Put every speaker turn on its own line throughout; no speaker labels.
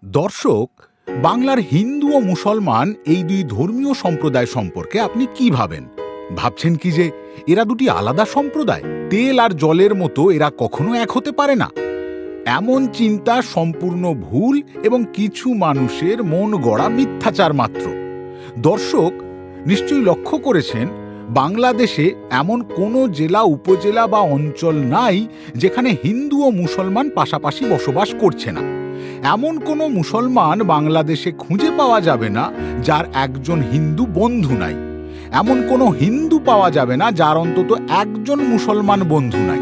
দর্শক, বাংলার হিন্দু ও মুসলমান এই দুই ধর্মীয় সম্প্রদায় সম্পর্কে আপনি কি ভাবেন? ভাবছেন কি যে এরা দুটি আলাদা সম্প্রদায়, তেল আর জলের মতো এরা কখনো এক হতে পারে না? এমন চিন্তা সম্পূর্ণ ভুল এবং কিছু মানুষের মন গড়া মিথ্যাচার মাত্র। দর্শক, নিশ্চয়ই লক্ষ্য করেছেন, বাংলাদেশে এমন কোনো জেলা, উপজেলা বা অঞ্চল নাই যেখানে হিন্দু ও মুসলমান পাশাপাশি বসবাস করছে না। এমন কোনো মুসলমান বাংলাদেশে খুঁজে পাওয়া যাবে না যার একজন হিন্দু বন্ধু নাই। এমন কোনো হিন্দু পাওয়া যাবে না যার অন্তত একজন মুসলমান বন্ধু নাই।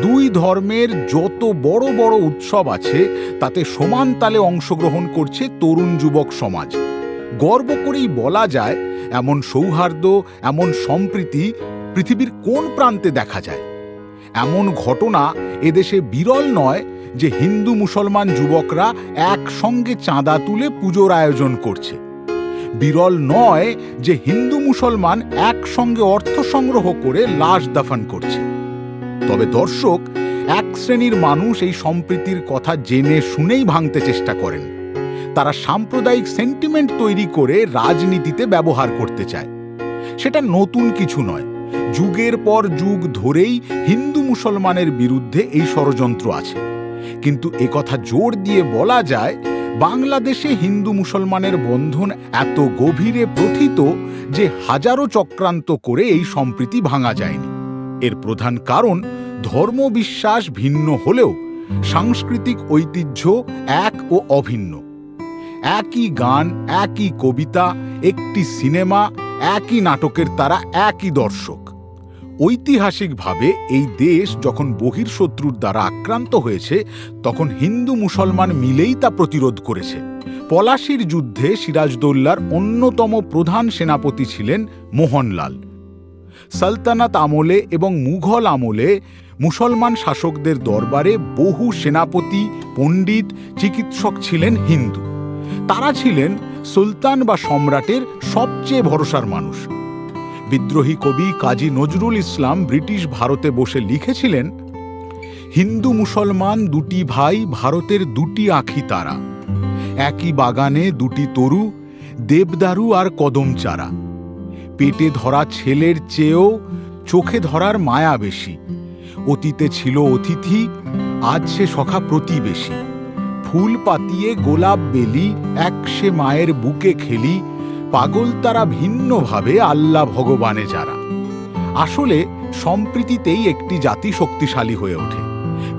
দুই ধর্মের যত বড় বড় উৎসব আছে তাতে সমান তালে অংশগ্রহণ করছে তরুণ যুবক সমাজ। গর্ব করেই বলা যায়, এমন সৌহার্দ্য, এমন সম্প্রীতি পৃথিবীর কোন প্রান্তে দেখা যায়? এমন ঘটনা এদেশে বিরল নয় যে হিন্দু মুসলমান যুবকরা একসঙ্গে চাঁদা তুলে পুজোর আয়োজন করছে। বিরল নয় যে হিন্দু মুসলমান একসঙ্গে অর্থ সংগ্রহ করে লাশ দাফন করছে। তবে দর্শক, এক শ্রেণীর মানুষ এই সম্প্রীতির কথা জেনে শুনেই ভাঙতে চেষ্টা করেন। তারা সাম্প্রদায়িক সেন্টিমেন্ট তৈরি করে রাজনীতিতে ব্যবহার করতে চায়। সেটা নতুন কিছু নয়, যুগের পর যুগ ধরেই হিন্দু মুসলমানের বিরুদ্ধে এই ষড়যন্ত্র আছে। কিন্তু একথা জোর দিয়ে বলা যায়, বাংলাদেশে হিন্দু মুসলমানের বন্ধন এত গভীরে প্রথিত যে হাজারো চক্রান্ত করে এই সম্প্রীতি ভাঙা যায়নি। এর প্রধান কারণ, ধর্মবিশ্বাস ভিন্ন হলেও সাংস্কৃতিক ঐতিহ্য এক ও অভিন্ন। একই গান, একই কবিতা, একটি সিনেমা, একই নাটকের তারা, একই দর্শক। ঐতিহাসিকভাবে এই দেশ যখন বহির্শত্রুর দ্বারা আক্রান্ত হয়েছে, তখন হিন্দু মুসলমান মিলেই তা প্রতিরোধ করেছে। পলাশীর যুদ্ধে সিরাজদৌল্লার অন্যতম প্রধান সেনাপতি ছিলেন মোহনলাল। সালতানাত আমলে এবং মুঘল আমলে মুসলমান শাসকদের দরবারে বহু সেনাপতি, পণ্ডিত, চিকিৎসক ছিলেন হিন্দু। তারা ছিলেন সুলতান বা সম্রাটের সবচেয়ে ভরসার মানুষ। বিদ্রোহী কবি কাজী নজরুল ইসলাম ব্রিটিশ ভারতে বসে লিখেছিলেন, হিন্দু মুসলমান দুটি ভাই, ভারতের দুটি আঁখি তারা, একই বাগানে দুটি তরু, দেবদারু আর কদম চারা। পেটে ধরা ছেলের চেয়েও চোখে ধরার মায়া বেশি। অতীতে ছিল অতিথি, আজ সে সখা প্রতিবেশী। ফুল পাতিয়ে গোলাপ বেলি, এক সে মায়ের বুকে খেলি, পাগল তারা ভিন্নভাবে আল্লাহ ভগবানে যারা। আসলে সম্প্রীতিতেই একটি জাতি শক্তিশালী হয়ে ওঠে,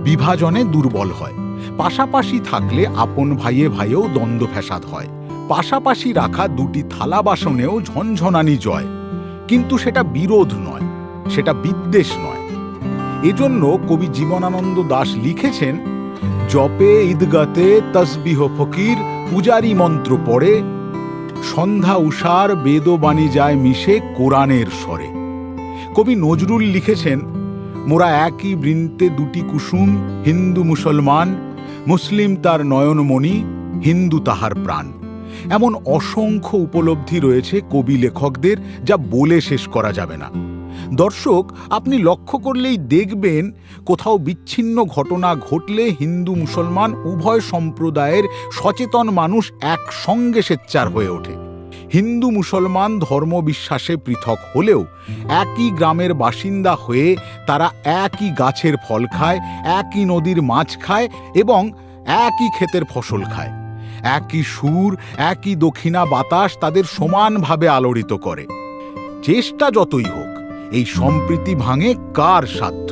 বিভাজনে দুর্বল হয়। পাশাপাশি থাকলে আপন ভাইয়ে ভাইয়েও দ্বন্দ্ব ফ্যাসাদ হয়। পাশাপাশি রাখা দুটি থালা বাসনেও ঝনঝনানি জয়। কিন্তু সেটা বিরোধ নয়, সেটা বিদ্বেষ নয়। এজন্য কবি জীবনানন্দ দাশ লিখেছেন, জপে ঈদগাতে তসবিহ ফকির, পূজারি মন্ত্র পড়ে, সন্ধ্যা উষার বেদবাণী যায় মিশে কোরআনের স্বরে। কবি নজরুল লিখেছেন, মোরা একই বৃন্তে দুটি কুসুম, হিন্দু মুসলমান, মুসলিম তার নয়নমণি, হিন্দু তাহার প্রাণ। এমন অসংখ্য উপলব্ধি রয়েছে কবি লেখকদের, যা বলে শেষ করা যাবে না। দর্শক, আপনি লক্ষ্য করলেই দেখবেন, কোথাও বিচ্ছিন্ন ঘটনা ঘটলে হিন্দু মুসলমান উভয় সম্প্রদায়ের সচেতন মানুষ একসঙ্গে সোচ্চার হয়ে ওঠে। হিন্দু মুসলমান ধর্মবিশ্বাসে পৃথক হলেও একই গ্রামের বাসিন্দা হয়ে তারা একই গাছের ফল খায়, একই নদীর মাছ খায় এবং একই ক্ষেতের ফসল খায়। একই সুর, একই দক্ষিণা বাতাস তাদের সমানভাবে আলোড়িত করে। চেষ্টা যতই হোক, এই সম্প্রীতি ভাঙে কার সাধ্য?